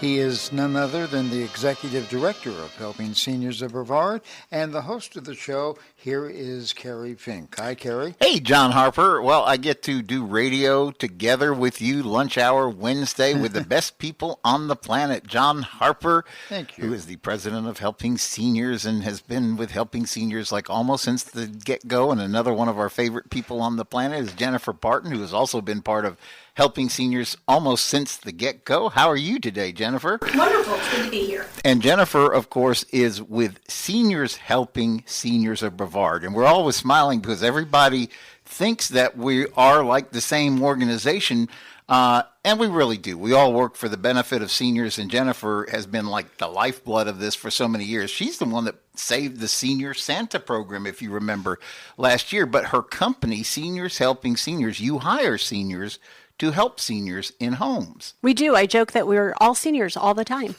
He is none other than the Executive Director of Helping Seniors of Brevard and the host of the show. Here is Kerry Fink. Hi, Kerry. Hey, John Harper. Well, I get to do radio together with you, Lunch Hour Wednesday, with the best people on the planet. John Harper, Thank you. Who is the president of Helping Seniors and has been with Helping Seniors like almost since the get-go. And another one of our favorite people on the planet is Jennifer Barton, who has also been part of Helping Seniors almost since the get-go. How are you today, Jennifer? Wonderful. It's good to be here. And Jennifer, of course, is with Seniors Helping Seniors of Brevard. And we're always smiling because everybody thinks that we are like the same organization, and we really do. We all work for the benefit of seniors, and Jennifer has been like the lifeblood of this for so many years. She's the one that saved the Senior Santa program, if you remember, last year. But her company, Seniors Helping Seniors, you hire seniors to help seniors in homes. We do. I joke that we're all seniors all the time.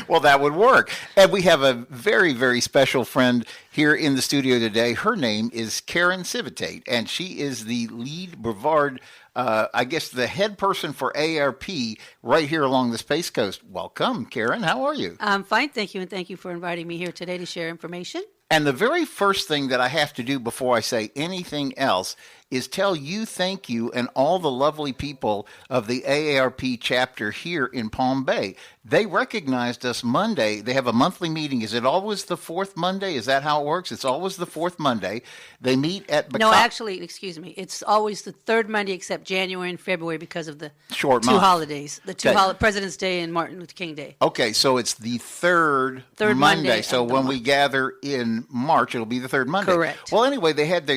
Well, that would work. And we have a very, very special friend here in the studio today. Her name is Karen Civitate, and she is the lead Brevard, I guess the head person for AARP right here along the Space Coast. Welcome, Karen. How are you? I'm fine, thank you, and thank you for inviting me here today to share information. And the very first thing that I have to do before I say anything else is tell you thank you and all the lovely people of the AARP chapter here in Palm Bay. They recognized us Monday. They have a monthly meeting. Is it always the fourth Monday? Is that how it works? It's always the fourth Monday. They meet at... No, actually, excuse me. It's always the third Monday except January and February because of the short two month. Holidays. The two President's Day and Martin Luther King Day. Okay, so it's the third Monday. So when we gather in March, it'll be the third Monday. Correct. Well, anyway, they had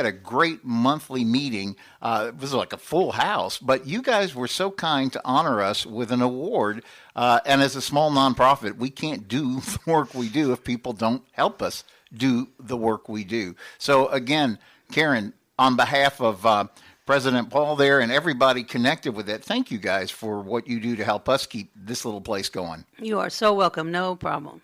a great monthly meeting. It was like a full house, but you guys were so kind to honor us with an award. And as a small nonprofit, we can't do the work we do if people don't help us do the work we do. So again, Karen, on behalf of President Paul there and everybody connected with it, thank you guys for what you do to help us keep this little place going. You are so welcome. No problem.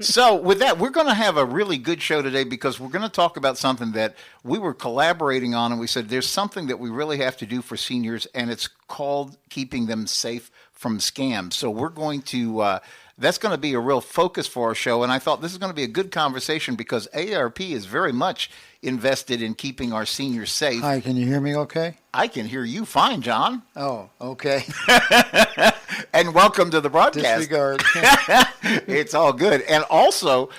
So with that, we're going to have a really good show today because we're going to talk about something that we were collaborating on, and we said there's something that we really have to do for seniors, and it's called keeping them safe from scams. So we're going to that's going to be a real focus for our show, and I thought this is going to be a good conversation because AARP is very much invested in keeping our seniors safe. Hi, can you hear me okay? I can hear you fine, John. Oh, okay. And welcome to the broadcast. Disregard. It's all good. And also,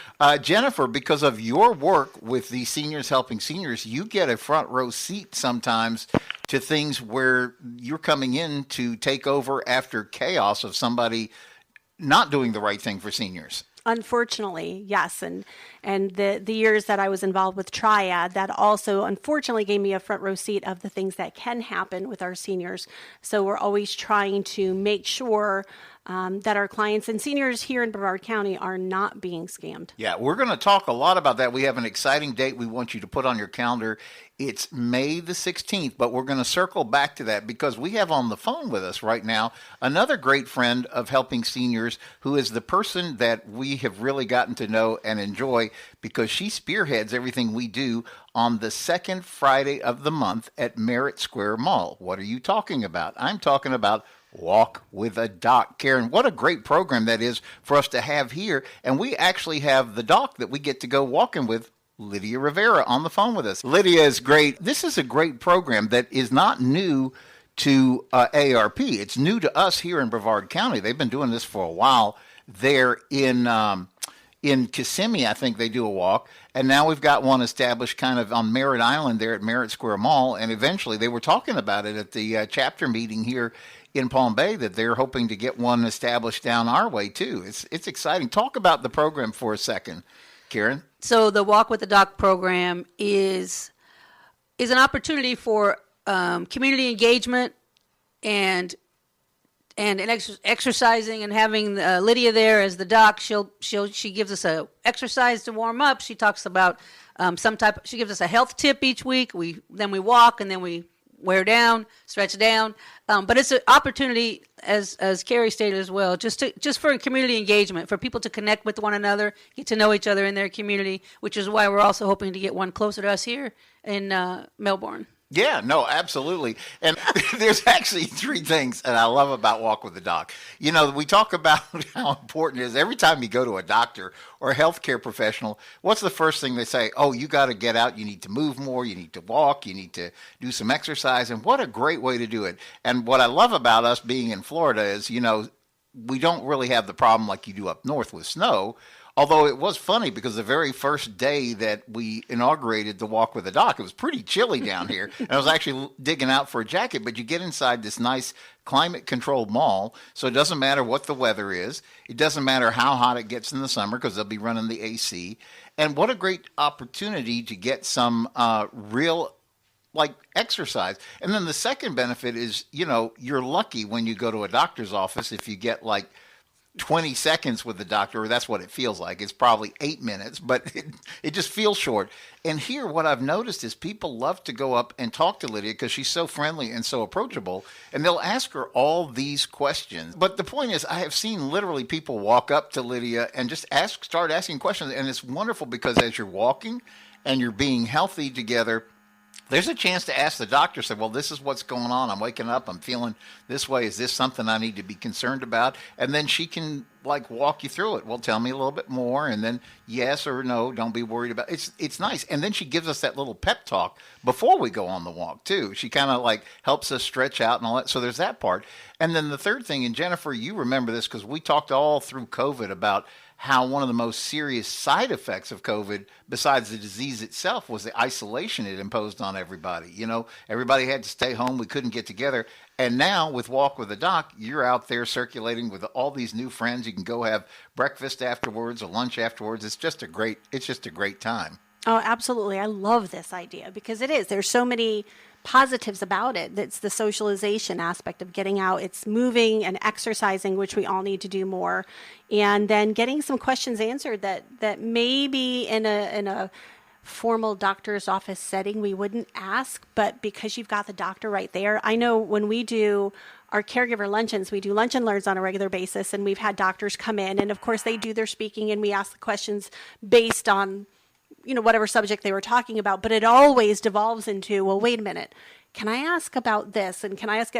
Jennifer, because of your work with the Seniors Helping Seniors, you get a front row seat sometimes to things where you're coming in to take over after chaos of somebody not doing the right thing for seniors. Unfortunately, yes. And the years that I was involved with Triad, that also unfortunately gave me a front row seat of the things that can happen with our seniors. So we're always trying to make sure that our clients and seniors here in Brevard County are not being scammed. Yeah, we're going to talk a lot about that. We have an exciting date we want you to put on your calendar. It's May the 16th, but we're going to circle back to that because we have on the phone with us right now another great friend of Helping Seniors who is the person that we have really gotten to know and enjoy because she spearheads everything we do on the second Friday of the month at Merritt Square Mall. What are you talking about? I'm talking about Walk with a Doc. Karen, what a great program that is for us to have here. And we actually have the doc that we get to go walking with, Lydia Rivera, on the phone with us. Lydia is great. This is a great program that is not new to AARP. It's new to us here in Brevard County. They've been doing this for a while. They're in Kissimmee, I think they do a walk. And now we've got one established kind of on Merritt Island there at Merritt Square Mall. And eventually they were talking about it at the chapter meeting here in Palm Bay that they're hoping to get one established down our way too. It's exciting. Talk about the program for a second, Karen. So the Walk with the Doc program is an opportunity for community engagement and exercising and having Lydia there as the doc. She gives us a exercise to warm up. She talks about she gives us a health tip each week. Then we walk and then we wear down, stretch down. But it's an opportunity, as Kerry stated as well, just for community engagement, for people to connect with one another, get to know each other in their community, which is why we're also hoping to get one closer to us here in Melbourne. Yeah, no, absolutely. And there's actually three things that I love about Walk with the Doc. You know, we talk about how important it is every time you go to a doctor or a healthcare professional. What's the first thing they say? Oh, you got to get out. You need to move more. You need to walk. You need to do some exercise. And what a great way to do it. And what I love about us being in Florida is, you know, we don't really have the problem like you do up north with snow. Although it was funny because the very first day that we inaugurated the Walk with the Doc, it was pretty chilly down here. And I was actually digging out for a jacket, but you get inside this nice climate-controlled mall, so it doesn't matter what the weather is. It doesn't matter how hot it gets in the summer because they'll be running the AC. And what a great opportunity to get some real exercise. And then the second benefit is, you know, you're lucky when you go to a doctor's office if you get 20 seconds with the doctor, or that's what it feels like. It's probably 8 minutes, but it just feels short. And here, what I've noticed is people love to go up and talk to Lydia because she's so friendly and so approachable, and they'll ask her all these questions. But the point is, I have seen literally people walk up to Lydia and just start asking questions, and it's wonderful because as you're walking and you're being healthy together, there's a chance to ask the doctor, say, well, this is what's going on. I'm waking up. I'm feeling this way. Is this something I need to be concerned about? And then she can walk you through it. Well, tell me a little bit more. And then yes or no, don't be worried about it. It's nice. And then she gives us that little pep talk before we go on the walk too. She kind of helps us stretch out and all that. So there's that part. And then the third thing, and Jennifer, you remember this because we talked all through COVID about how one of the most serious side effects of COVID, besides the disease itself, was the isolation it imposed on everybody. You know, everybody had to stay home. We couldn't get together. And now with Walk with the Doc, you're out there circulating with all these new friends. You can go have breakfast afterwards or lunch afterwards. It's just a great time. Oh, absolutely. I love this idea because it is. There's so many positives about it. It's the socialization aspect of getting out. It's moving and exercising, which we all need to do more. And then getting some questions answered that maybe in a formal doctor's office setting we wouldn't ask, but because you've got the doctor right there. I know when we do our caregiver luncheons, we do lunch and learns on a regular basis, and we've had doctors come in, and of course they do their speaking, and we ask the questions based on whatever subject they were talking about, but it always devolves into, well, wait a minute, can I ask about this? And can I ask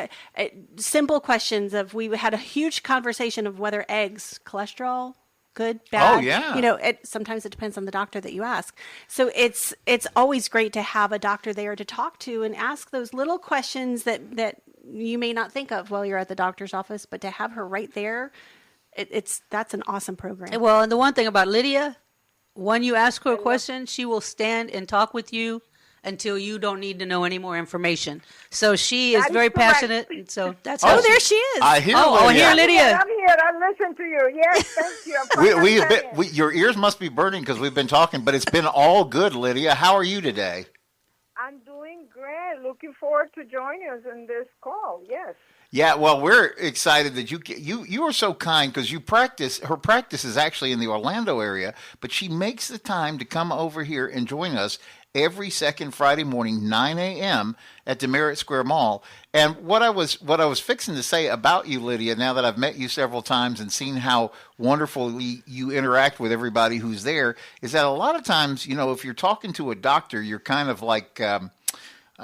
simple questions we had a huge conversation of whether eggs, cholesterol, good, bad. Oh, yeah. Sometimes it depends on the doctor that you ask. So it's always great to have a doctor there to talk to and ask those little questions that you may not think of while you're at the doctor's office, but to have her right there, that's an awesome program. Well, and the one thing about Lydia, when you ask her a question, she will stand and talk with you until you don't need to know any more information. So she is very passionate. And so that's how there she is. I hear Lydia. Lydia. Lydia. I'm here. I listen to you. Yes, thank you. Your ears must be burning because we've been talking, but it's been all good, Lydia. How are you today? I'm doing great. Looking forward to joining us in this call. Yes. Yeah, well, we're excited that you are so kind because you practice. Her practice is actually in the Orlando area, but she makes the time to come over here and join us every second Friday morning, 9 a.m. at the Merritt Square Mall. And what I was fixing to say about you, Lydia, now that I've met you several times and seen how wonderfully you interact with everybody who's there, is that a lot of times, if you're talking to a doctor, you're kind of like,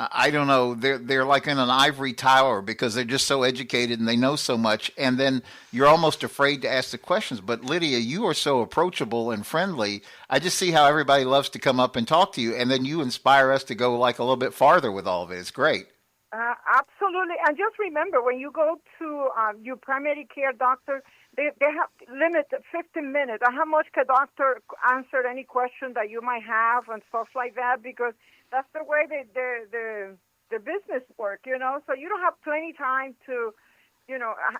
I don't know, they're like in an ivory tower because they're just so educated and they know so much, and then you're almost afraid to ask the questions. But Lydia, you are so approachable and friendly. I just see how everybody loves to come up and talk to you, and then you inspire us to go a little bit farther with all of it. It's great. Absolutely. And just remember, when you go to your primary care doctor, they have limit 15 minutes. How much can doctor answer any question that you might have and stuff like that, because that's the way the business work, So you don't have plenty time to,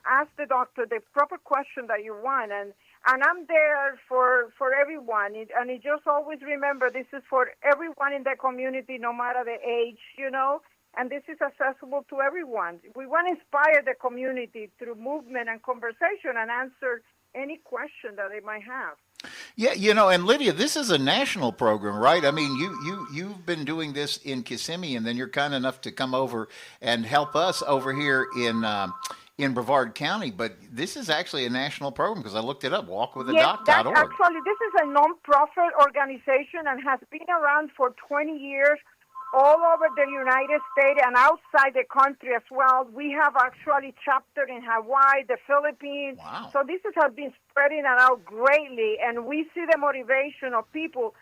ask the doctor the proper question that you want. And I'm there for everyone. And you just always remember this is for everyone in the community, no matter the age, And this is accessible to everyone. We want to inspire the community through movement and conversation and answer any question that they might have. Yeah, and Lydia, this is a national program, right? I mean, you've been doing this in Kissimmee, and then you're kind enough to come over and help us over here in Brevard County. But this is actually a national program because I looked it up, walkwithadoc.org. Actually, this is a non-profit organization and has been around for 20 years. all over the United States and outside the country as well. We have actually chapter in Hawaii, the Philippines. Wow. So this has been spreading out greatly, and we see the motivation of people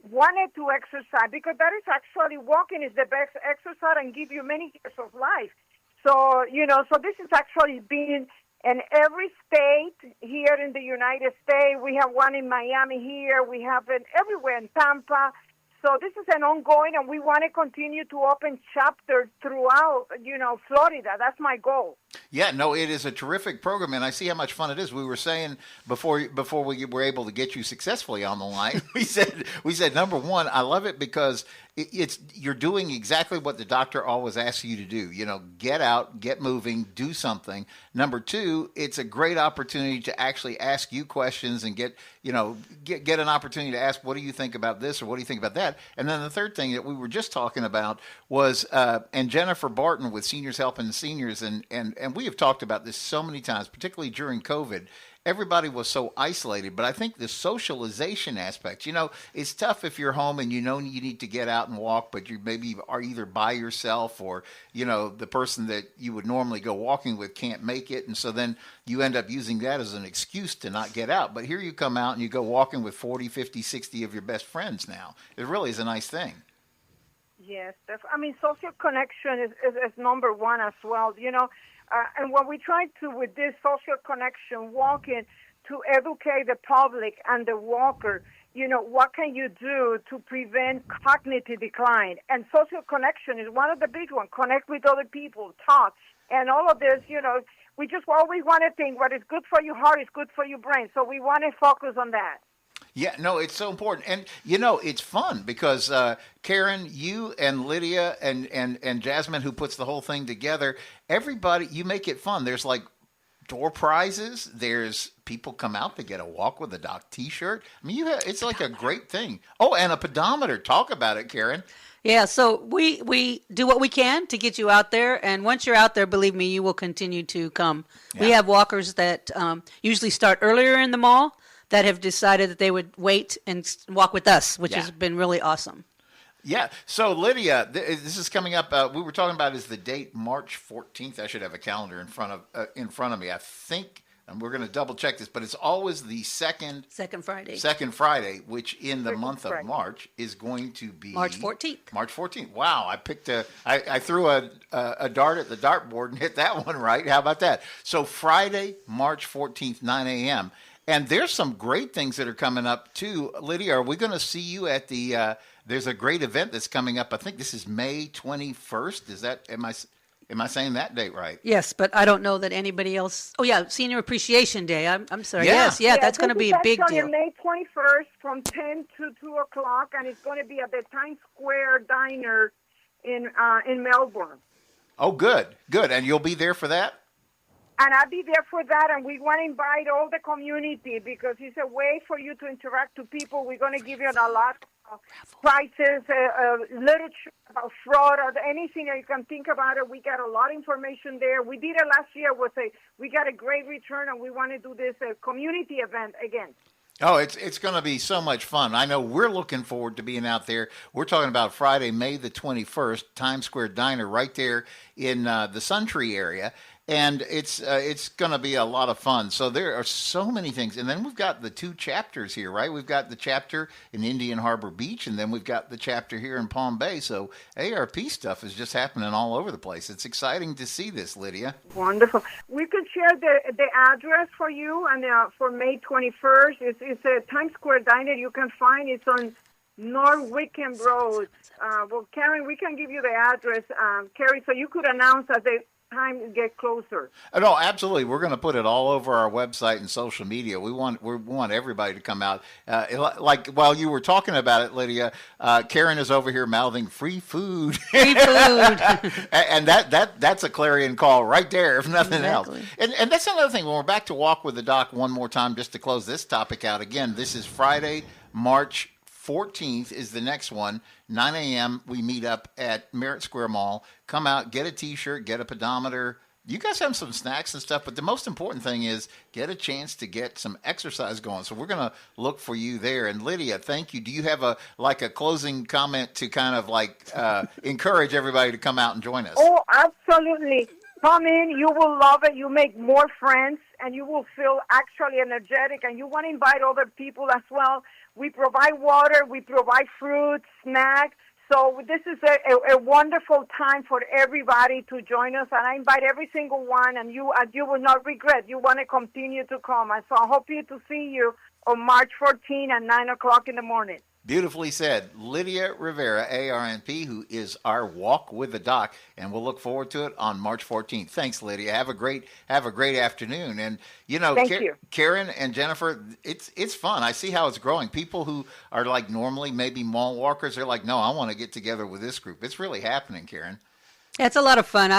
wanted to exercise, because that is actually walking is the best exercise and give you many years of life. So, so this is actually being in every state here in the United States. We have one in Miami here. We have it everywhere in Tampa. So this is an ongoing, and we want to continue to open chapters throughout, Florida. That's my goal. Yeah, no, it is a terrific program, and I see how much fun it is. We were saying before we were able to get you successfully on the line, we said number one, I love it because you're doing exactly what the doctor always asks you to do. Get out, get moving, do something. Number two, it's a great opportunity to actually ask you questions and get an opportunity to ask, what do you think about this or what do you think about that? And then the third thing that we were just talking about was, and Jennifer Barton with Seniors Helping Seniors, and we have talked about this so many times, particularly during COVID. Everybody was so isolated, but I think the socialization aspect, it's tough if you're home and you need to get out and walk, but you maybe are either by yourself or, the person that you would normally go walking with can't make it. And so then you end up using that as an excuse to not get out. But here you come out and you go walking with 40, 50, 60 of your best friends now. It really is a nice thing. Yes. Social connection is number one as well, and what we try to, with this social connection walking, to educate the public and the walker, what can you do to prevent cognitive decline? And social connection is one of the big ones. Connect with other people, talk. And all of this, we just always want to think what is good for your heart is good for your brain. So we want to focus on that. Yeah, no, it's so important. And, it's fun because, Karen, you and Lydia and Jasmine, who puts the whole thing together, everybody, you make it fun. There's like door prizes. There's people come out to get a Walk with the Doc T-shirt. It's like a great thing. Oh, and a pedometer. Talk about it, Karen. Yeah, so we do what we can to get you out there. And once you're out there, believe me, you will continue to come. Yeah. We have walkers that usually start earlier in the mall, that have decided that they would wait and walk with us, which has been really awesome. Yeah. So, Lydia, this is coming up. We were talking about is the date March 14th. I should have a calendar in front of me. I think, and we're going to double check this, but it's always the second Friday, which in the month of March is going to be March 14th. March 14th. Wow. I threw a dart at the dartboard and hit that one right. How about that? So Friday, March 14th, 9 a.m. And there's some great things that are coming up, too. Lydia, are we going to see you at there's a great event that's coming up. I think this is May 21st. Am I saying that date right? Yes, but I don't know that anybody else. Oh, yeah, Senior Appreciation Day. I'm sorry. Yeah. Yes, that's going to be a big deal. May 21st from 10 to 2 o'clock, and it's going to be at the Times Square Diner in Melbourne. Oh, good. And you'll be there for that? And I'll be there for that, and we want to invite all the community because it's a way for you to interact with people. We're going to give you a lot of prizes, literature about fraud, or anything that you can think about it. We got a lot of information there. We did it last year. We got a great return, and we want to do this community event again. Oh, it's going to be so much fun. I know we're looking forward to being out there. We're talking about Friday, May the 21st, Times Square Diner right there in the Suntree area. And it's going to be a lot of fun. So there are so many things. And then we've got the two chapters here, right? We've got the chapter in Indian Harbor Beach, and then we've got the chapter here in Palm Bay. So AARP stuff is just happening all over the place. It's exciting to see this, Lydia. Wonderful. We could share the address for you, and for May 21st. It's a Times Square Diner. You can find it's on North Wickham Road. Well, Karen, we can give you the address, Kerry, so you could announce at the time get closer. No, absolutely. We're going to put it all over our website and social media. We want everybody to come out. Like while you were talking about it, Lydia, Karen is over here mouthing free food. Free food. And that's a clarion call right there, if nothing else. And that's another thing. When we're back to Walk with the Doc one more time, just to close this topic out again, this is Friday, March 14th is the next one. 9 a.m. we meet up at Merritt Square Mall. Come out, get a T-shirt, get a pedometer, You guys have some snacks and stuff, but the most important thing is get a chance to get some exercise going. So we're going to look for you there. And Lydia, thank you. Do you have a closing comment to kind of encourage everybody to come out and join us? Oh, absolutely. Come in. You will love it. You make more friends, and you will feel actually energetic, and you want to invite other people as well. We provide water. We provide fruit, snacks. So this is a wonderful time for everybody to join us, and I invite every single one, and you will not regret. You want to continue to come, and so I hope to see you on March 14 at 9 o'clock in the morning. Beautifully said. Lydia Rivera, ARNP, who is our Walk with the Doc, and we'll look forward to it on March 14th. Thanks, Lydia. Have a great afternoon. And Thank you. Karen and Jennifer, it's fun. I see how it's growing. People who are normally maybe mall walkers, they're like, no, I want to get together with this group. It's really happening, Karen. It's a lot of fun.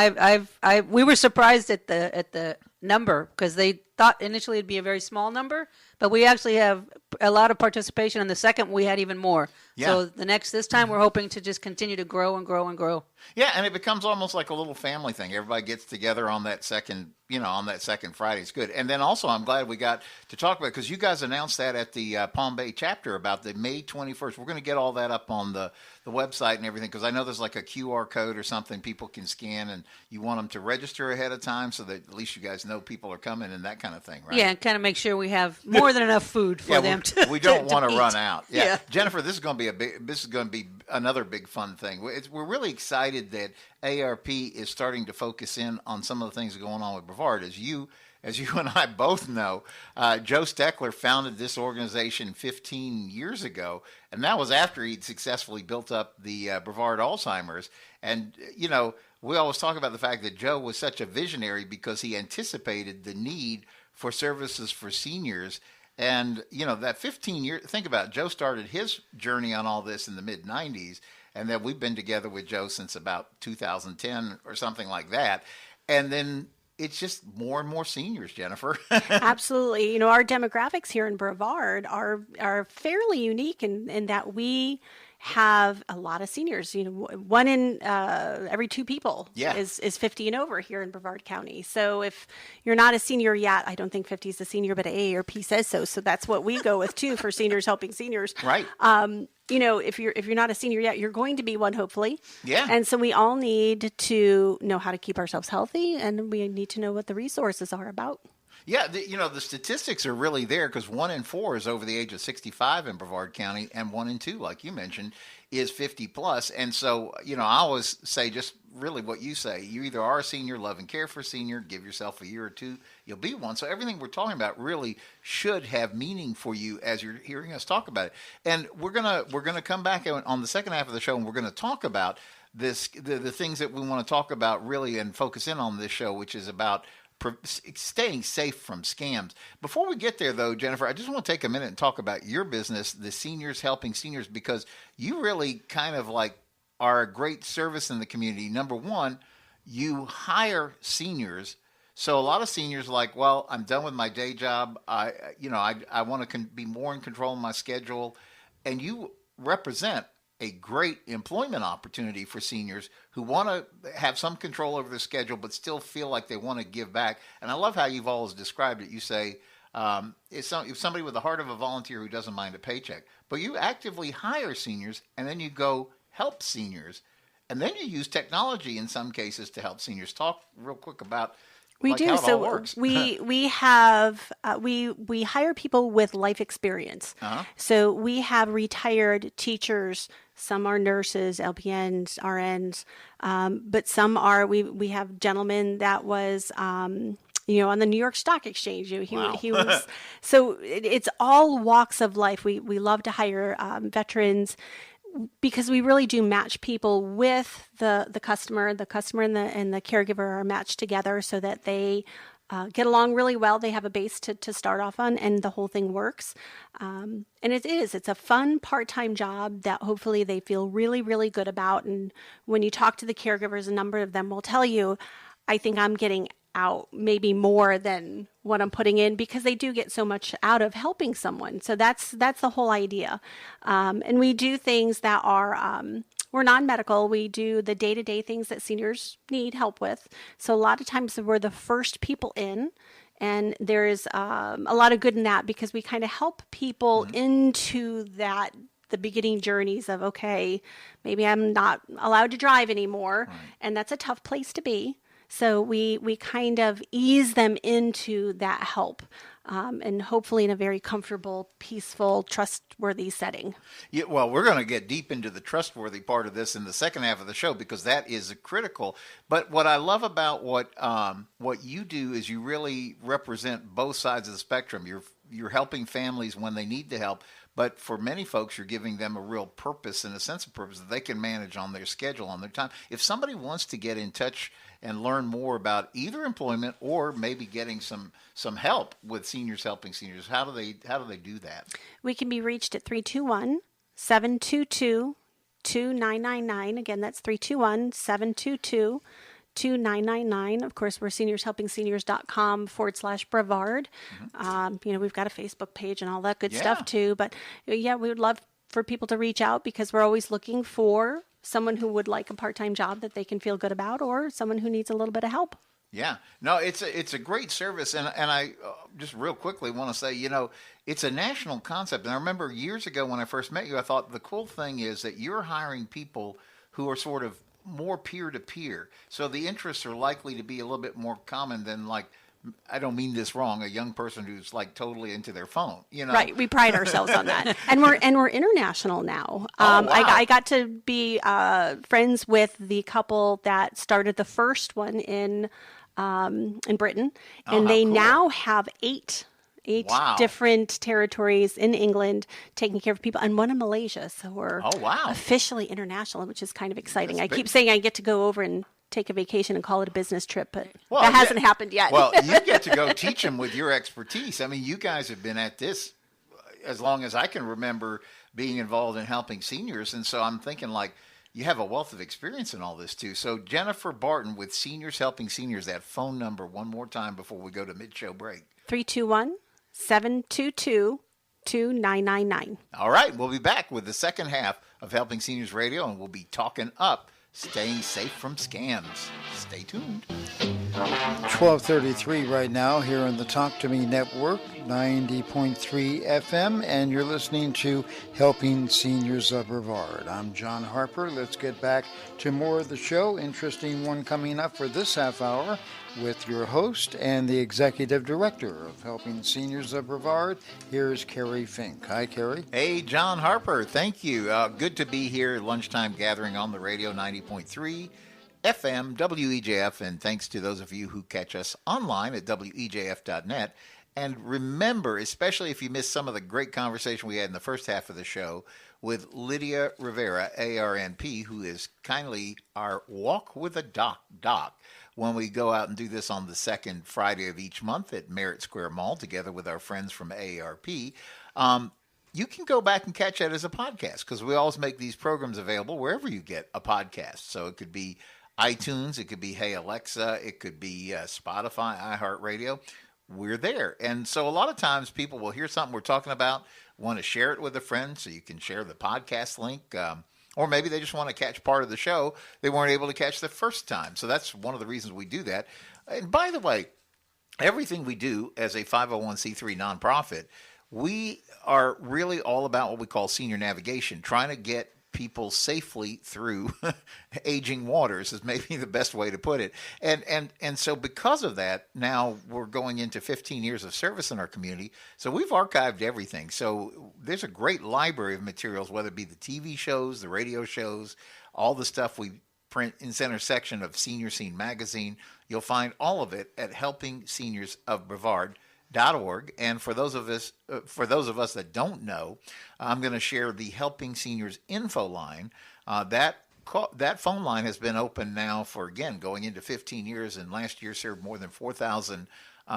We were surprised at the number because they thought initially it'd be a very small number, but we actually have a lot of participation. And the second we had even more. Yeah. So this time we're hoping to just continue to grow and grow and grow. Yeah, and it becomes almost like a little family thing. Everybody gets together on that second Friday. It's good. And then also I'm glad we got to talk about it because you guys announced that at the Palm Bay chapter about the May 21st. We're going to get all that up on the website and everything because I know there's like a QR code or something people can scan and you want them to register ahead of time so that at least you guys know people are coming and that kind of thing, right? Yeah, and kind of make sure we have more than enough food for them to we don't want to eat. run out. Yeah. Jennifer, this is going to be another big fun thing. We're really excited that AARP is starting to focus in on some of the things going on with Brevard. As you and I both know, Joe Steckler founded this organization 15 years ago, and that was after he'd successfully built up the Brevard Alzheimer's. And, we always talk about the fact that Joe was such a visionary because he anticipated the need for services for seniors. And, that 15 years, think about it, Joe started his journey on all this in the mid-90s, and then we've been together with Joe since about 2010 or something like that. And then it's just more and more seniors, Jennifer. Absolutely. Our demographics here in Brevard are fairly unique in that we have a lot of seniors. One in every two people is 50 and over here in Brevard County. So if you're not a senior yet, I don't think 50 is a senior, but AARP says so. So that's what we go with too for seniors helping seniors. Right. If you're not a senior yet, you're going to be one, hopefully. Yeah. And so we all need to know how to keep ourselves healthy, and we need to know what the resources are about. Yeah, the statistics are really there because 1 in 4 is over the age of 65 in Brevard County, and 1 in 2, like you mentioned, is 50 plus. And so, I always say just really what you say. You either are a senior, love and care for a senior, give yourself a year or two, you'll be one. So everything we're talking about really should have meaning for you as you're hearing us talk about it. And we're gonna come back on the second half of the show, and we're going to talk about the things that we want to talk about really and focus in on this show, which is about staying safe from scams. Before we get there, though, Jennifer, I just want to take a minute and talk about your business, the Seniors Helping Seniors, because you really kind of are a great service in the community. Number one, you hire seniors. So a lot of seniors well, I'm done with my day job. I want to be more in control of my schedule. And you represent a great employment opportunity for seniors who want to have some control over their schedule but still feel like they want to give back. And I love how you've always described it. You say if somebody with the heart of a volunteer who doesn't mind a paycheck, but you actively hire seniors and then you go help seniors, and then you use technology in some cases to help seniors. Talk real quick about we do. How it so all works. we have we hire people with life experience. Uh-huh. So we have retired teachers. Some are nurses, LPNs, RNs, but some are. We have gentlemen that was on the New York Stock Exchange. He was. So it's all walks of life. We love to hire veterans, because we really do match people with the customer. The customer and the caregiver are matched together so that they get along really well. They have a base to start off on, and the whole thing works. And it's a fun part-time job that hopefully they feel really, really good about. And when you talk to the caregivers, a number of them will tell you, I think I'm getting out maybe more than what I'm putting in, because they do get so much out of helping someone. So that's the whole idea. And we do things that are we're non-medical. We do the day-to-day things that seniors need help with. So a lot of times we're the first people in, and there is a lot of good in that because we kind of help people into that, the beginning journeys of, okay, maybe I'm not allowed to drive anymore, and that's a tough place to be. So we kind of ease them into that help, and hopefully in a very comfortable, peaceful, trustworthy setting. Yeah, well, we're going to get deep into the trustworthy part of this in the second half of the show because that is critical. But what I love about what you do is you really represent both sides of the spectrum. You're helping families when they need the help, but for many folks, you're giving them a real purpose and a sense of purpose that they can manage on their schedule, on their time. If somebody wants to get in touch and learn more about either employment or maybe getting some help with seniors helping seniors, how do they do that? We can be reached at 321-722-2999. Again, that's 321-722-2999. Of course, we're seniorshelpingseniors.com/Brevard. We've got a Facebook page and all that good stuff too. But yeah, we would love for people to reach out because we're always looking for someone who would like a part-time job that they can feel good about, or someone who needs a little bit of help. Yeah, no, it's a great service, and I just real quickly want to say, it's a national concept. And I remember years ago when I first met you, I thought the cool thing is that you're hiring people who are sort of more peer-to-peer, so the interests are likely to be a little bit more common than, like, I don't mean this wrong, a young person who's like totally into their phone, Right. We pride ourselves on that. And we're international now. Wow. I got to be friends with the couple that started the first one in Britain, and they now have eight different territories in England taking care of people, and one in Malaysia. So we're officially international, which is kind of exciting. I keep saying I get to go over and take a vacation and call it a business trip, but that hasn't happened yet. Well, you get to go teach them with your expertise. I mean, you guys have been at this as long as I can remember being involved in helping seniors, and so I'm thinking, like, you have a wealth of experience in all this too. So Jennifer Barton with Seniors Helping Seniors, that phone number one more time before we go to mid-show break. 321-722-2999. All right, we'll be back with the second half of Helping Seniors Radio, and we'll be talking up staying safe from scams. Stay tuned. 12:33 right now here on the Talk to Me Network, 90.3 FM, and you're listening to Helping Seniors of Brevard. I'm John Harper. Let's get back to more of the show. Interesting one coming up for this half hour with your host and the Executive Director of Helping Seniors of Brevard. Here's Kerry Fink. Hi, Kerry. Hey, John Harper. Thank you. Good to be here at lunchtime gathering on the radio, 90.3 FM, WEJF, and thanks to those of you who catch us online at WEJF.net. And remember, especially if you missed some of the great conversation we had in the first half of the show with Lydia Rivera, ARNP, who is kindly our Walk with a Doc when we go out and do this on the second Friday of each month at Merritt Square Mall together with our friends from AARP. You can go back and catch that as a podcast because we always make these programs available wherever you get a podcast. So it could be iTunes, it could be Hey Alexa, it could be Spotify, iHeartRadio. We're there. And so a lot of times people will hear something we're talking about, want to share it with a friend, so you can share the podcast link. Or maybe they just want to catch part of the show they weren't able to catch the first time. So that's one of the reasons we do that. And by the way, everything we do as a 501c3 nonprofit, we are really all about what we call senior navigation, trying to get people safely through aging waters is maybe the best way to put it. And so because of that, now we're going into 15 years of service in our community. So we've archived everything. So there's a great library of materials, whether it be the TV shows, the radio shows, all the stuff we print in center section of Senior Scene magazine. You'll find all of it at helpingseniorsofbrevard.org. And for those of us that don't know, I'm going to share the Helping Seniors info line. That phone line has been open now for, again, going into 15 years, and last year served more than 4,000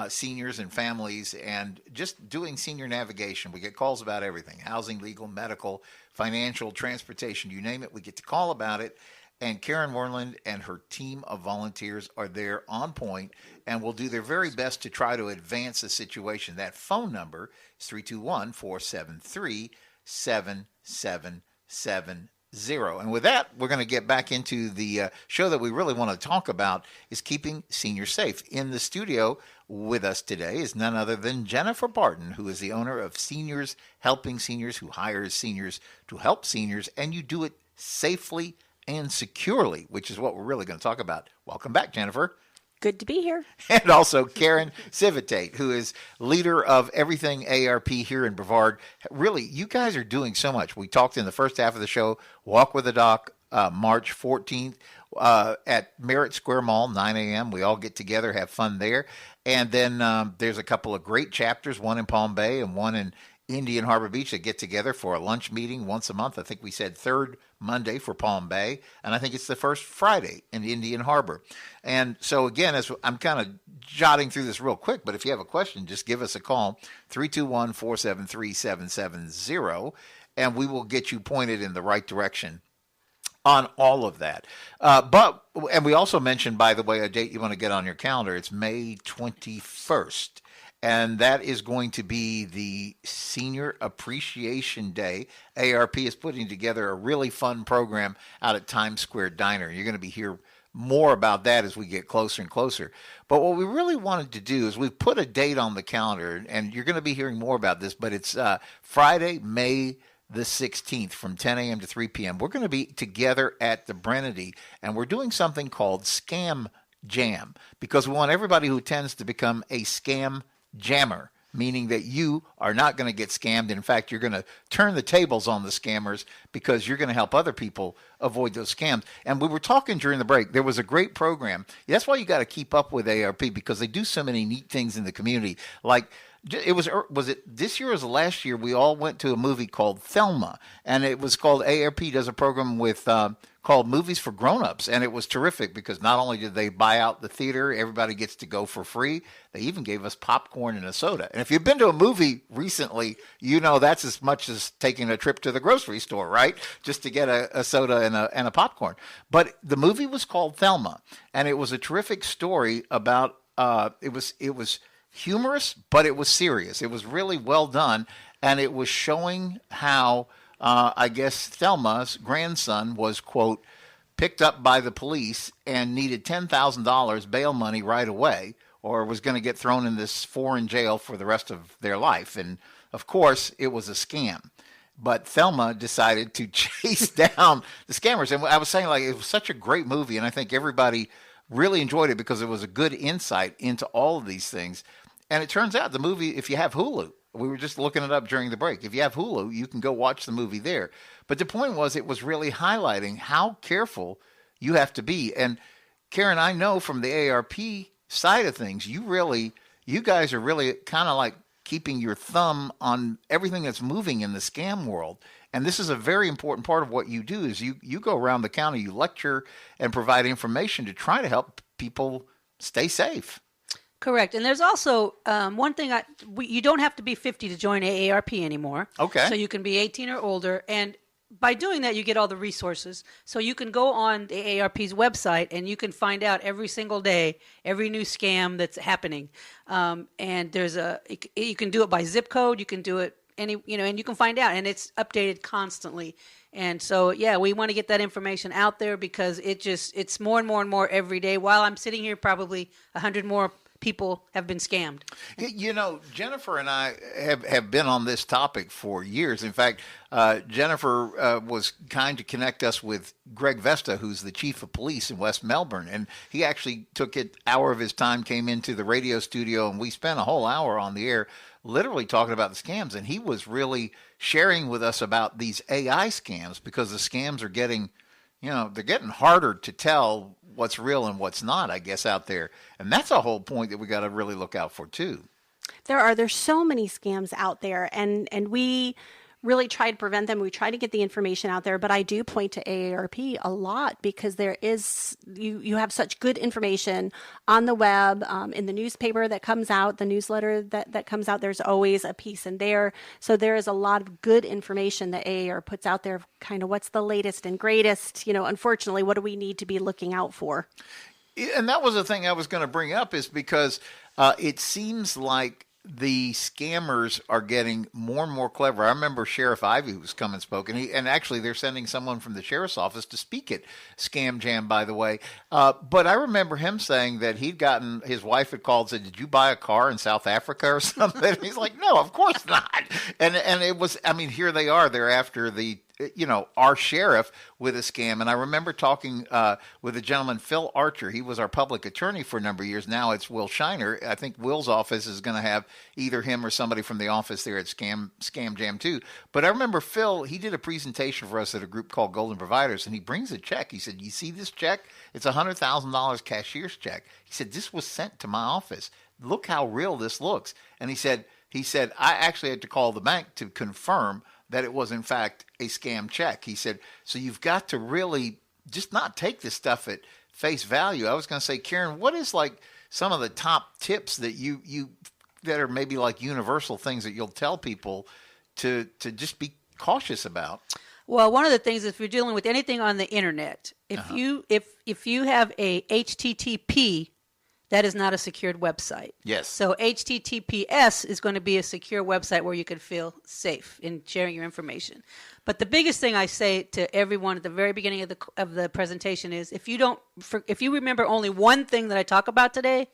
seniors and families, and just doing senior navigation. We get calls about everything: housing, legal, medical, financial, transportation, you name it. We get to call about it. And Karen Werland and her team of volunteers are there on point and will do their very best to try to advance the situation. That phone number is 321-473-7777. And with that, we're going to get back into the show that we really want to talk about is keeping seniors safe. In the studio with us today is none other than Jennifer Barton, who is the owner of Seniors Helping Seniors, who hires seniors to help seniors, and you do it safely and securely, which is what we're really going to talk about. Welcome back, Jennifer. Good to be here. And also Karen Civitate, who is leader of everything AARP here in Brevard. Really, you guys are doing so much. We talked in the first half of the show, Walk with the Doc, March 14th at Merritt Square Mall, 9 a.m. We all get together, have fun there. And then there's a couple of great chapters, one in Palm Bay and one in Indian Harbor Beach, that get together for a lunch meeting once a month. I think we said third Monday for Palm Bay, and I think it's the first Friday in Indian Harbor. And so again, as I'm kind of jotting through this real quick, but if you have a question, just give us a call, 321-473-770, and we will get you pointed in the right direction on all of that. And we also mentioned, by the way, a date you want to get on your calendar. It's May 21st. And that is going to be the Senior Appreciation Day. AARP is putting together a really fun program out at Times Square Diner. You're going to hear more about that as we get closer and closer. But what we really wanted to do is we've put a date on the calendar, and you're going to be hearing more about this, but it's Friday, May the 16th from 10 a.m. to 3 p.m. We're going to be together at the Brennedy, and we're doing something called Scam Jam, because we want everybody who attends to become a scam jammer, meaning that you are not going to get scammed. In fact, you're going to turn the tables on the scammers because you're going to help other people avoid those scams. And we were talking during the break. There was a great program. That's why you got to keep up with AARP, because they do so many neat things in the community. Like, it was it this year or was it last year? We all went to a movie called Thelma, and it was called AARP does a program with called Movies for Grown-Ups, and it was terrific because not only did they buy out the theater, everybody gets to go for free. They even gave us popcorn and a soda. And if you've been to a movie recently, you know that's as much as taking a trip to the grocery store, right? Just to get a soda and a popcorn. But the movie was called Thelma, and it was a terrific story about it was humorous, but it was serious. It was really well done, and it was showing how I guess Thelma's grandson was, quote, picked up by the police and needed $10,000 bail money right away, or was going to get thrown in this foreign jail for the rest of their life. And, of course, it was a scam. But Thelma decided to chase down the scammers. And I was saying, like, it was such a great movie, and I think everybody really enjoyed it because it was a good insight into all of these things. And it turns out the movie, if you have Hulu, we were just looking it up during the break. If you have Hulu, you can go watch the movie there. But the point was, it was really highlighting how careful you have to be. And Karen, I know from the AARP side of things, you guys are really kind of like keeping your thumb on everything that's moving in the scam world. And this is a very important part of what you do is you go around the county, you lecture and provide information to try to help people stay safe. Correct. And there's also one thing, you don't have to be 50 to join AARP anymore. Okay. So you can be 18 or older. And by doing that, you get all the resources. So you can go on the AARP's website and you can find out every single day, every new scam that's happening. And you can do it by zip code. You can do it and you can find out, and it's updated constantly. And so, yeah, we want to get that information out there because it's more and more and more every day. While I'm sitting here, probably 100 more people have been scammed. You know, Jennifer and I have been on this topic for years. In fact, Jennifer was kind to connect us with Greg Vesta, who's the chief of police in West Melbourne. And he actually took an hour of his time, came into the radio studio, and we spent a whole hour on the air literally talking about the scams. And he was really sharing with us about these AI scams because the scams are getting, they're getting harder to tell what's real and what's not, I guess, out there. And that's a whole point that we got to really look out for, too. There's so many scams out there, and we really try to prevent them. We try to get the information out there, but I do point to AARP a lot because there is, you have such good information on the web, in the newspaper that comes out, the newsletter that comes out, there's always a piece in there. So there is a lot of good information that AARP puts out there, kind of what's the latest and greatest, unfortunately, what do we need to be looking out for? And that was the thing I was going to bring up is because it seems like the scammers are getting more and more clever. I remember Sheriff Ivey was come and spoke, and actually they're sending someone from the sheriff's office to speak at Scam Jam, by the way. But I remember him saying that his wife had called and said, "Did you buy a car in South Africa or something?" He's like, "No, of course not." And it was, I mean, here they are. They're after our sheriff with a scam. And I remember talking with a gentleman, Phil Archer. He was our public attorney for a number of years. Now it's Will Shiner. I think Will's office is going to have either him or somebody from the office there at Scam Jam too. But I remember Phil, he did a presentation for us at a group called Golden Providers, and he brings a check. He said, "You see this check? It's a $100,000 cashier's check." He said, "This was sent to my office. Look how real this looks." And he said, "I actually had to call the bank to confirm that it was in fact a scam check." He said, "So you've got to really just not take this stuff at face value." I was going to say, Karen, what is like some of the top tips that you that are maybe like universal things that you'll tell people to just be cautious about? Well, one of the things, if you're dealing with anything on the internet, if you have a HTTP, that is not a secured website. Yes. So HTTPS is going to be a secure website where you can feel safe in sharing your information. But the biggest thing I say to everyone at the very beginning of the presentation is, if you remember only one thing that I talk about today,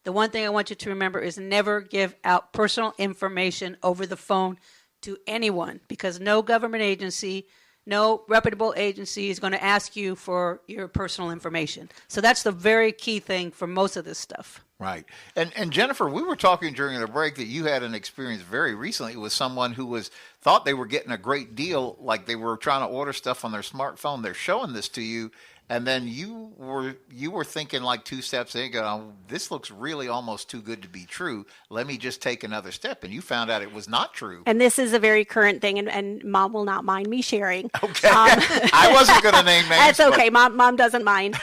the one thing I want you to remember is never give out personal information over the phone to anyone, because no government agency, no reputable agency is going to ask you for your personal information. So that's the very key thing for most of this stuff. Right. And Jennifer, we were talking during the break that you had an experience very recently with someone who thought they were getting a great deal, like they were trying to order stuff on their smartphone. They're showing this to you, and then you were thinking like two steps in, going, "This looks really almost too good to be true. Let me just take another step." And you found out it was not true. And this is a very current thing, and Mom will not mind me sharing. Okay. I wasn't going to name names. That's okay. Mom doesn't mind.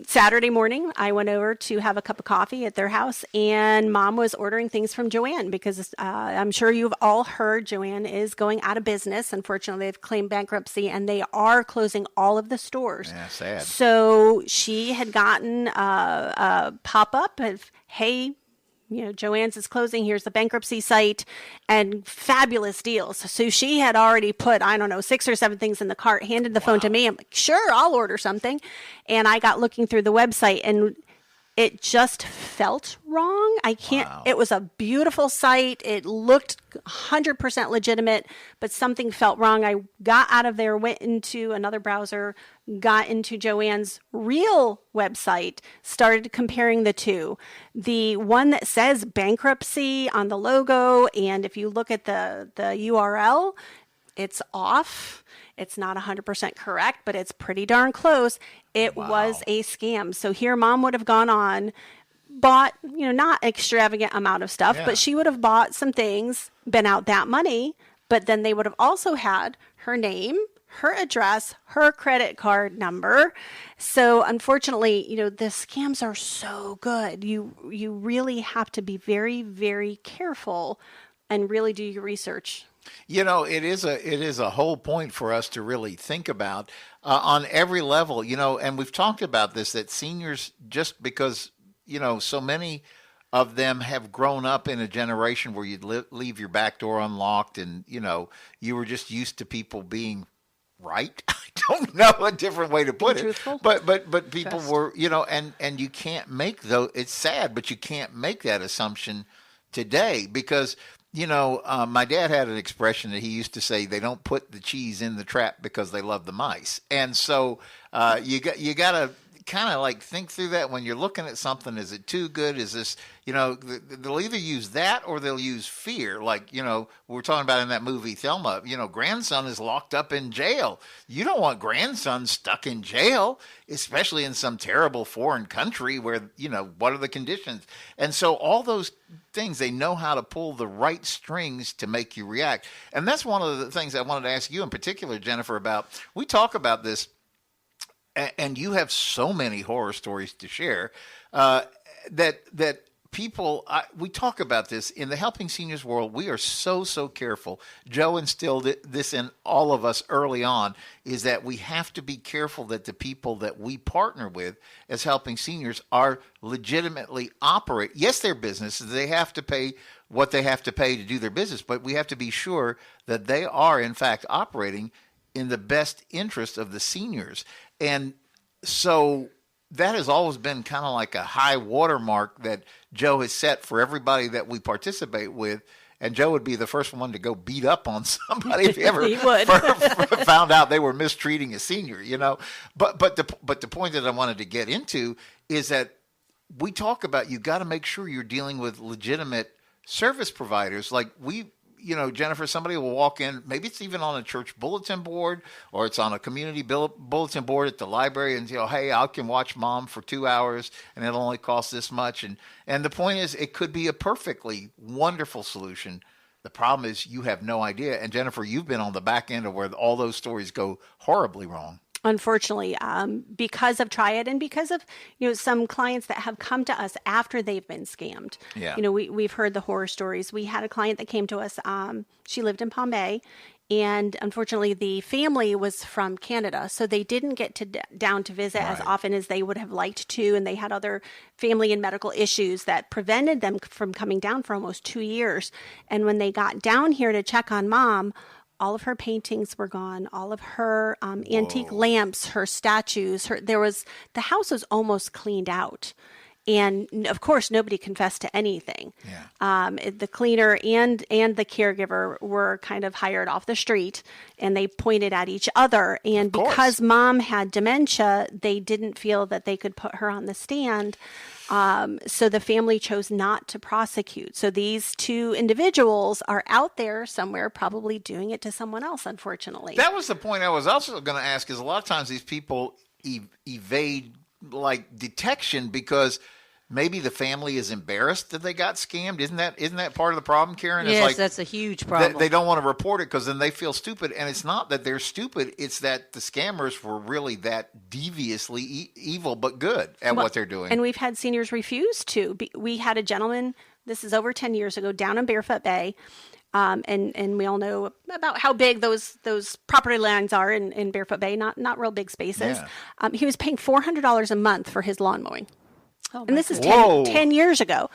Saturday morning, I went over to have a cup of coffee at their house, and Mom was ordering things from Joann, because I'm sure you've all heard Joann is going out of business. Unfortunately, they've claimed bankruptcy, and they are closing all of the stores. Yeah, sad. So she had gotten a pop-up of, "Hey, Joann's is closing. Here's the bankruptcy site," and fabulous deals. So she had already put, 6 or 7 things in the cart, handed the phone to me. I'm like, "Sure, I'll order something." And I got looking through the website, and it just felt wrong. It was a beautiful site. It looked 100% legitimate, but something felt wrong. I got out of there, went into another browser, got into Joann's real website, started comparing the two. The one that says bankruptcy on the logo, and if you look at the URL, it's off. It's not 100% correct, but it's pretty darn close. It was a scam. So here Mom would have gone on, bought, not extravagant amount of stuff, but she would have bought some things, been out that money, but then they would have also had her name, her address, her credit card number. So unfortunately, the scams are so good. You really have to be very, very careful and really do your research. It is a whole point for us to really think about on every level, and we've talked about this, that seniors, just because, so many of them have grown up in a generation where you'd leave your back door unlocked, and, you were just used to people being right. I don't know a different way to put it. Truthful. But people were, and you can't make it's sad, but you can't make that assumption today, because my dad had an expression that he used to say, "They don't put the cheese in the trap because they love the mice." And so you got to kind of like think through that when you're looking at something. Is it too good? Is this, they'll either use that or they'll use fear. Like, we're talking about in that movie Thelma, grandson is locked up in jail. You don't want grandson stuck in jail, especially in some terrible foreign country where, what are the conditions? And so all those things, they know how to pull the right strings to make you react. And that's one of the things I wanted to ask you in particular, Jennifer, about. We talk about this, and you have so many horror stories to share, that people, we talk about this in the helping seniors world. We are so careful. Joe instilled this in all of us early on, is that we have to be careful that the people that we partner with as helping seniors are legitimately operate. Yes, they're businesses. They have to pay what they have to pay to do their business, but we have to be sure that they are in fact operating in the best interest of the seniors. And so that has always been kind of like a high watermark that Joe has set for everybody that we participate with. And Joe would be the first one to go beat up on somebody if he ever found out they were mistreating a senior, you know. But the point that I wanted to get into is that we talk about, you got to make sure you're dealing with legitimate service providers. Like Jennifer, somebody will walk in, maybe it's even on a church bulletin board, or it's on a community bulletin board at the library, and hey, I can watch mom for 2 hours and it'll only cost this much. And the point is, it could be a perfectly wonderful solution. The problem is you have no idea. And Jennifer, you've been on the back end of where all those stories go horribly wrong. Unfortunately, because of Triad and because of, some clients that have come to us after they've been scammed. Yeah. We've heard the horror stories. We had a client that came to us. She lived in Palm Bay, and unfortunately the family was from Canada, so they didn't get down to visit as often as they would have liked to, and they had other family and medical issues that prevented them from coming down for almost 2 years. And when they got down here to check on mom, all of her paintings were gone, all of her antique lamps, her statues, the house was almost cleaned out. And of course, nobody confessed to anything. Yeah. The cleaner and the caregiver were kind of hired off the street, and they pointed at each other. And because mom had dementia, they didn't feel that they could put her on the stand. So the family chose not to prosecute. So these two individuals are out there somewhere probably doing it to someone else, unfortunately. That was the point I was also going to ask, is a lot of times these people evade detection because maybe the family is embarrassed that they got scammed. Isn't that part of the problem, Karen? Yes, that's a huge problem. They don't want to report it because then they feel stupid. And it's not that they're stupid. It's that the scammers were really that deviously evil but good at what they're doing. And we've had seniors refuse to. We had a gentleman, this is over 10 years ago, down in Barefoot Bay. And we all know about how big those property lines are in Barefoot Bay, not real big spaces. Yeah. He was paying $400 a month for his lawn mowing. And this is 10 years ago.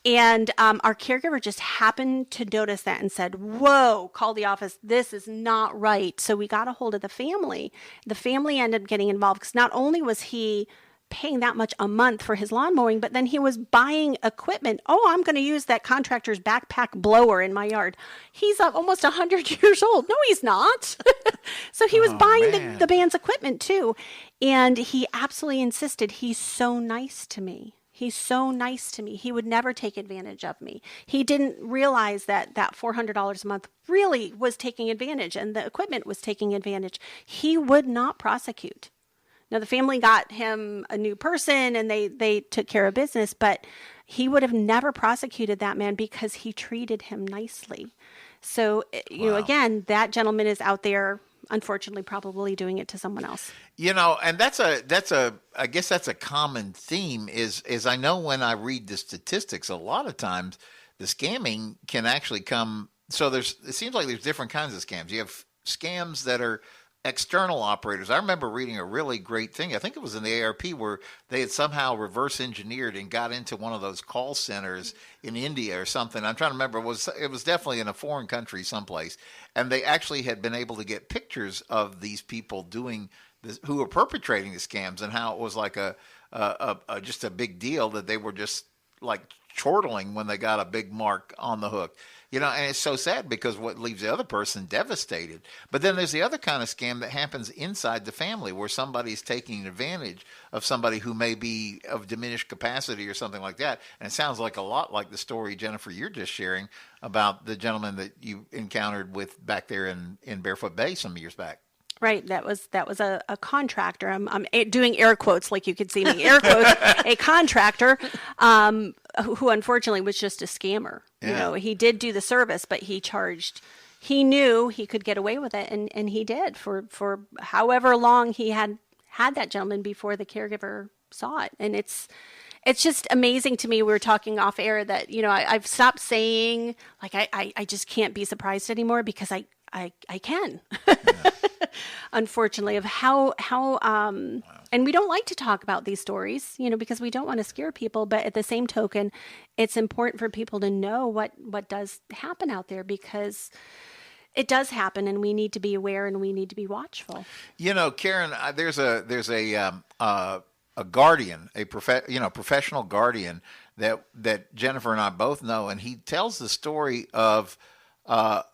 And our caregiver just happened to notice that and said, whoa, call the office. This is not right. So we got a hold of the family. The family ended up getting involved because not only was he paying that much a month for his lawn mowing, but then he was buying equipment. Oh, I'm going to use that contractor's backpack blower in my yard. He's almost 100 years old. No, he's not. So he was buying the band's equipment too. And he absolutely insisted, he's so nice to me. He's so nice to me. He would never take advantage of me. He didn't realize that $400 a month really was taking advantage, and the equipment was taking advantage. He would not prosecute. Now, the family got him a new person and they took care of business, but he would have never prosecuted that man because he treated him nicely. So, again, that gentleman is out there, unfortunately, probably doing it to someone else. And that's I guess that's a common theme is I know when I read the statistics, a lot of times the scamming can actually come. So it seems like there's different kinds of scams. You have scams that are external operators. I remember reading a really great thing. I think it was in the AARP where they had somehow reverse engineered and got into one of those call centers in India or something. I'm trying to remember. It was definitely in a foreign country someplace. And they actually had been able to get pictures of these people doing this, who were perpetrating the scams, and how it was like just a big deal that they were just like chortling when they got a big mark on the hook. And it's so sad because what leaves the other person devastated. But then there's the other kind of scam that happens inside the family where somebody's taking advantage of somebody who may be of diminished capacity or something like that. And it sounds like a lot like the story, Jennifer, you're just sharing about the gentleman that you encountered with back there in Barefoot Bay some years back. Right. That was a contractor. I'm doing air quotes like you could see me. Air quotes. A contractor who unfortunately was just a scammer. Yeah. He did do the service, but he knew he could get away with it. And he did for however long he had that gentleman before the caregiver saw it. And it's It's just amazing to me. We were talking off air that, I've stopped saying, like, I just can't be surprised anymore because I can, unfortunately, of how and we don't like to talk about these stories, because we don't want to scare people. But at the same token, it's important for people to know what does happen out there, because it does happen, and we need to be aware and we need to be watchful. Karen, there's a guardian, professional guardian that Jennifer and I both know, and he tells the story of a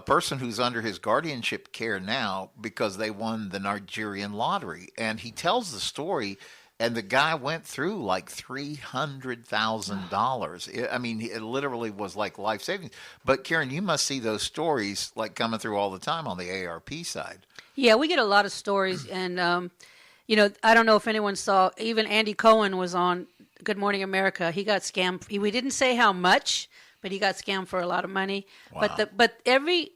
person who's under his guardianship care now because they won the Nigerian lottery. And he tells the story, and the guy went through like $300,000. I mean, it literally was like life savings. But Karen, you must see those stories like coming through all the time on the AARP side. Yeah, we get a lot of stories. And, I don't know if anyone saw, even Andy Cohen was on Good Morning America. He got scammed. We didn't say how much, but he got scammed for a lot of money. Wow. But every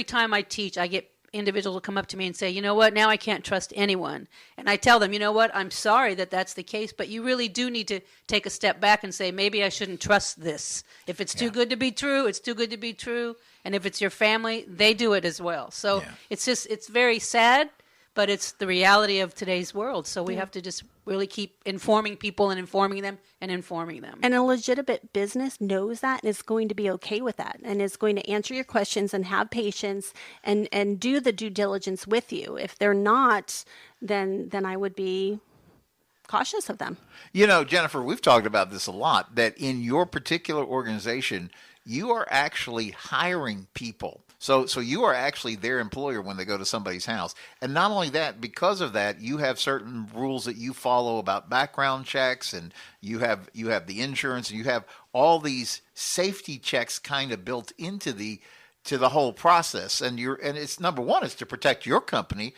time I teach, I get individuals will come up to me and say, you know what, now I can't trust anyone. And I tell them, you know what, I'm sorry that that's the case, but you really do need to take a step back and say, maybe I shouldn't trust this. If it's too good to be true, it's too good to be true. And if it's your family, they do it as well. So it's very sad, but it's the reality of today's world. So we have to just really keep informing people and informing them and informing them. And a legitimate business knows that and is going to be okay with that and is going to answer your questions and have patience and do the due diligence with you. If they're not, then I would be cautious of them. Jennifer, we've talked about this a lot, that in your particular organization, you are actually hiring people. So you are actually their employer when they go to somebody's house. And not only that, because of that, you have certain rules that you follow about background checks, and you have the insurance, and you have all these safety checks kind of built into the whole process. And it's number one, is to protect your company,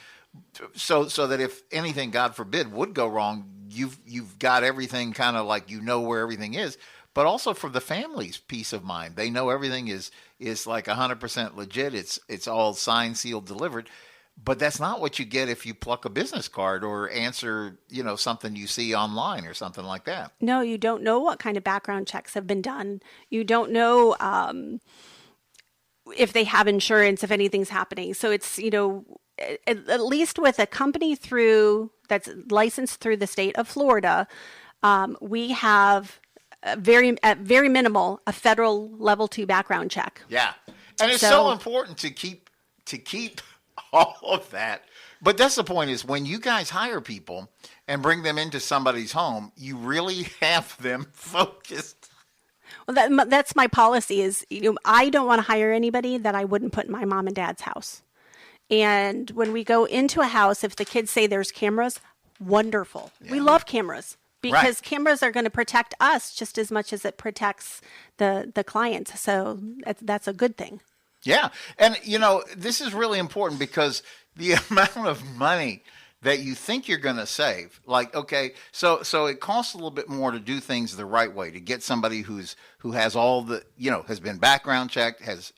so that if anything, God forbid, would go wrong, you've got everything kind of like where everything is. But also for the family's peace of mind. They know everything is like 100% legit. It's all signed, sealed, delivered. But that's not what you get if you pluck a business card or answer, something you see online or something like that. No, you don't know what kind of background checks have been done. You don't know if they have insurance, if anything's happening. So it's, at least with a company that's licensed through the state of Florida, we have at very minimal, a federal level 2 background check. Yeah. And it's so important to keep all of that. But that's the point, is when you guys hire people and bring them into somebody's home, you really have them focused. Well, that's my policy is, I don't want to hire anybody that I wouldn't put in my mom and dad's house. And when we go into a house, if the kids say there's cameras, wonderful. Yeah. We love cameras. Because cameras are going to protect us just as much as it protects the client. So that's a good thing. Yeah. And, this is really important, because the amount of money that you think you're going to save, like, okay, so it costs a little bit more to do things the right way, to get somebody who has all the, has been background checked, has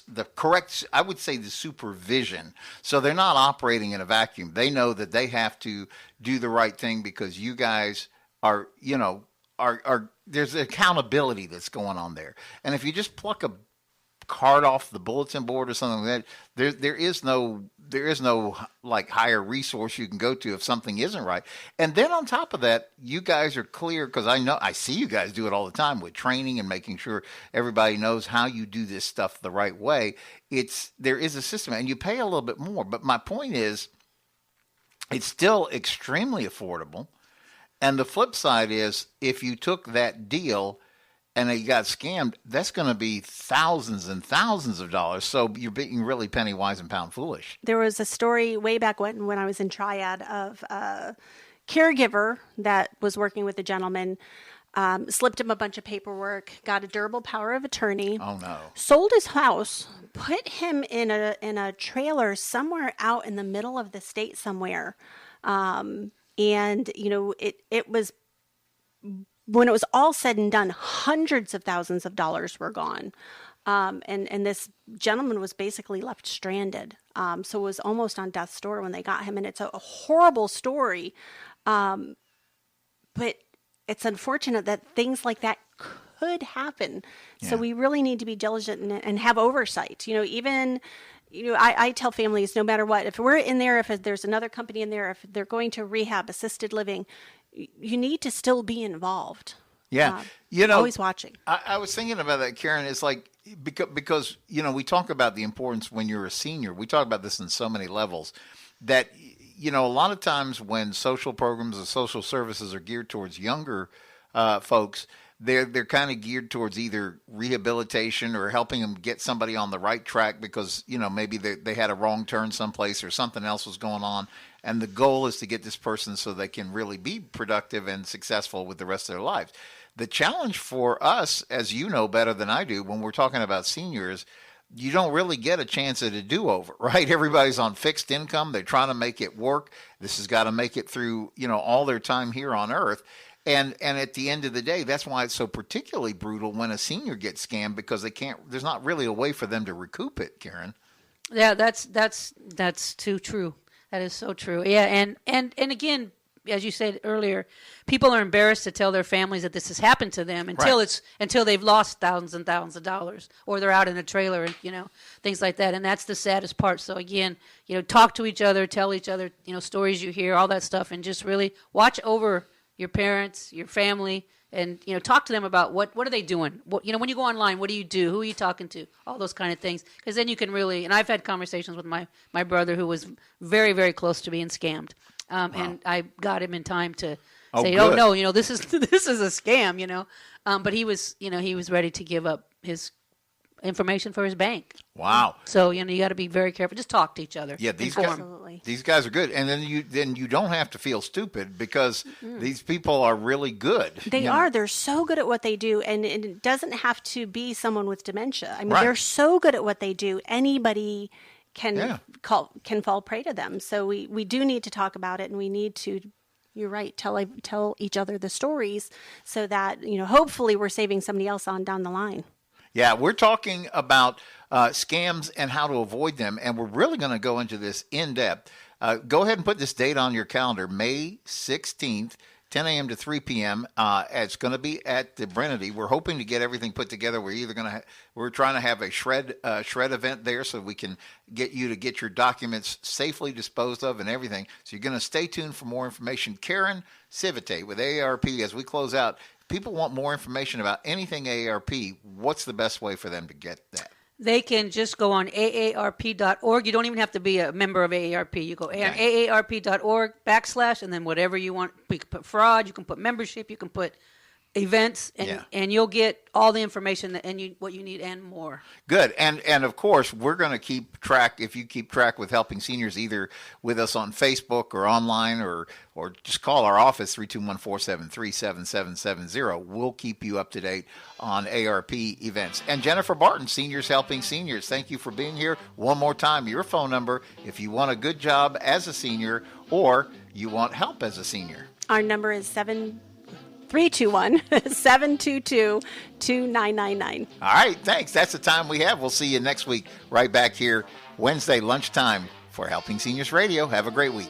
the correct, I would say, the supervision. So they're not operating in a vacuum. They know that they have to do the right thing, because you guys are there's accountability that's going on there. And if you just pluck a card off the bulletin board or something like that, there is no like higher resource you can go to if something isn't right. And then on top of that, you guys are clear, because I see you guys do it all the time with training and making sure everybody knows how you do this stuff the right way. There is a system, and you pay a little bit more. But my point is, it's still extremely affordable. And the flip side is, if you took that deal and you got scammed, that's going to be thousands and thousands of dollars. So you're being really penny wise and pound foolish. There was a story way back when I was in Triad of a caregiver that was working with a gentleman, slipped him a bunch of paperwork, got a durable power of attorney. Oh no! Sold his house, put him in a trailer somewhere out in the middle of the state somewhere. And, it was, when it was all said and done, hundreds of thousands of dollars were gone. And this gentleman was basically left stranded. So it was almost on death's door when they got him. And it's a horrible story. But it's unfortunate that things like that could happen. So Yeah. we really need to be diligent and have oversight. Even, I tell families, no matter what, if we're in there, if there's another company in there, if they're going to rehab, assisted living, you need to still be involved. Yeah. Always watching. I was thinking about that, Karen. It's like, because, we talk about the importance when you're a senior. We talk about this in so many levels that, a lot of times when social programs and social services are geared towards younger folks, they're kind of geared towards either rehabilitation or helping them get somebody on the right track because, maybe they had a wrong turn someplace or something else was going on. And the goal is to get this person so they can really be productive and successful with the rest of their lives. The challenge for us, as you know better than I do, when we're talking about seniors, you don't really get a chance at a do-over, right? Everybody's on fixed income. They're trying to make it work. This has got to make it through, all their time here on Earth. And at the end of the day, that's why it's so particularly brutal when a senior gets scammed because there's not really a way for them to recoup it, Karen. Yeah, that's too true. That is so true. Yeah, and again, as you said earlier, people are embarrassed to tell their families that this has happened to them until they've lost thousands and thousands of dollars, or they're out in a trailer and things like that. And that's the saddest part. So again, talk to each other, tell each other stories you hear, all that stuff, and just really watch over your parents, your family, and talk to them about what are they doing. When you go online, what do you do? Who are you talking to? All those kind of things, because then you can really. And I've had conversations with my brother who was very, very close to being scammed. Wow. And I got him in time to say, good. "Oh no, this is a scam," But he was ready to give up his information for his bank. Wow. So you got to be very careful. Just talk to each other. Yeah, these guys are good, and then you don't have to feel stupid because these people are really good. They are. They're so good at what they do, and it doesn't have to be someone with dementia. I mean, Right. they're so good at what they do. Anybody can fall prey to them. So we do need to talk about it, and we need to. You're right. Tell each other the stories so that hopefully we're saving somebody else on down the line. Yeah, we're talking about scams and how to avoid them, and we're really going to go into this in depth. Go ahead and put this date on your calendar, May 16th, 10 a.m. to 3 p.m. It's going to be at the Brevard. We're hoping to get everything put together. We're trying to have a shred event there so we can get you to get your documents safely disposed of and everything. So you're going to stay tuned for more information. Karen Civitate with AARP as we close out. People want more information about anything AARP. What's the best way for them to get that? They can just go on AARP.org. You don't even have to be a member of AARP. You go AARP.org / and then whatever you want. You can put fraud, you can put membership, you can put events, and you'll get all the information what you need and more. Good. And of course, we're going to keep track. If you keep track with Helping Seniors, either with us on Facebook or online or just call our office, 321-473-7770. We'll keep you up to date on ARP events. And Jennifer Barton, Seniors Helping Seniors, thank you for being here. One more time, your phone number if you want a good job as a senior or you want help as a senior. Our number is 321-722-2999. All right, thanks. That's the time we have. We'll see you next week right back here Wednesday lunchtime for Helping Seniors Radio. Have a great week.